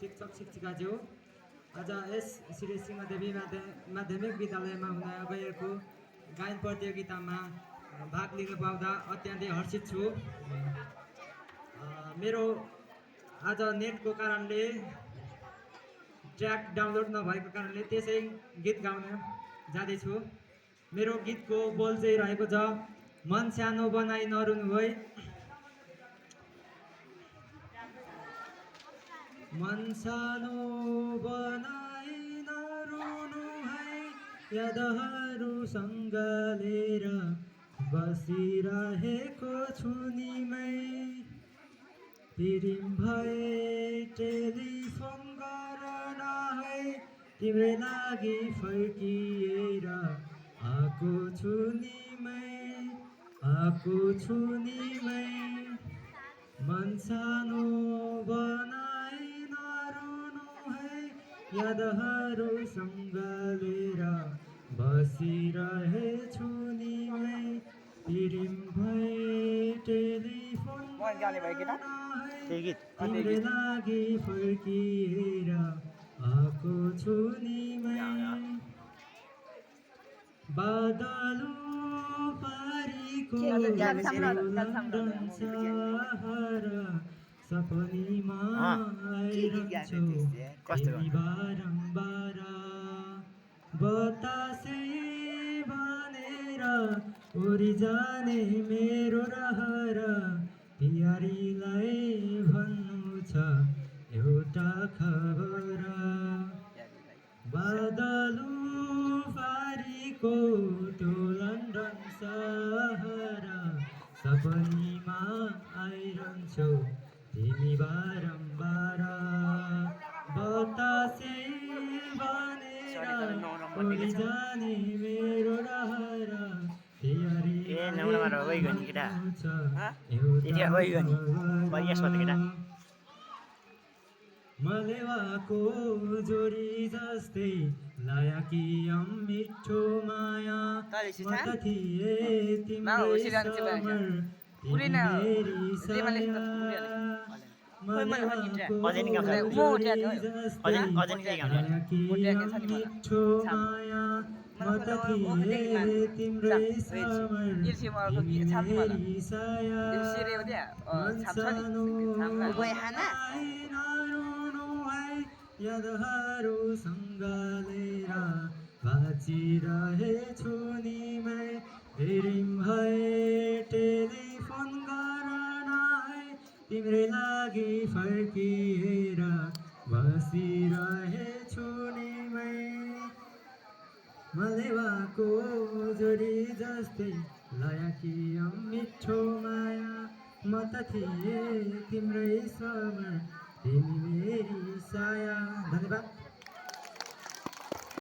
शिक्षक शिक्षिकाज्यू आज यस श्री सिंहदेवी माध्यमिक विद्यालयमा हुन गएको गायन प्रतियोगितामा भाग लिनु पाउँदा अत्यन्तै हर्षित छु। मेरो आज नेटको कारणले ट्र्याक डाउनलोड नभएको कारणले त्यसै गीत गाउन जाँदैछु। मेरो गीतको बोल चाहिँ रहेको छ, मन सानो बनाई नरुनु है, मन सानो बनाई नरुनु है, यादहरू सँगलेर बसिरहेको छु नि मै, प्रेम भए टेलिफोन गर न है, तिम्रै लागि फर्किएर आएको छु नि मै, आएको छु नि मै, मन सानो बनाई नरुनु है, यादहरू सँगलेर बसिरहेछु नि मै, प्रेम भए टेलिफोन तिम्रै लागि फर्किएर आएको छु नि मै, बादलु पारीको लन्डन सहर सपनीमा आइरहन्छौ तिमी बारम्बार, बतासै भनेर उडी जाने मेरो रहर, प्यारीलाई भन्नु छ एउटा खबर, बादलु पारीको त्यो लन्डन सहर सपनीमा आइरहन्छौ तिमी बारम्बार, बतासै भनेर उडी जाने मेरो रहर, मलेवाको जोडी जस्तै लायकी मिठो माया, म त थिएँ तिम्रै समर तिमी मेरी साया, मलेवाको जोडी जस्तै लायकी मिठो माया, म त थिएँ तिम्रै समर तिमी मेरी साया, मन सानो बनाई नरुनु है, यादहरू सँगलेर बाँचिरहेछु नि मै, प्रेम भए टेलिफोन गर न है, तिम्रै लागि फर्किएर बसिरहेछु नि मै, मलेवाको जोडी जस्तै लायकी मिठो माया, म त थिएँ तिम्रै समर तिमी मेरी साया। धन्यवाद।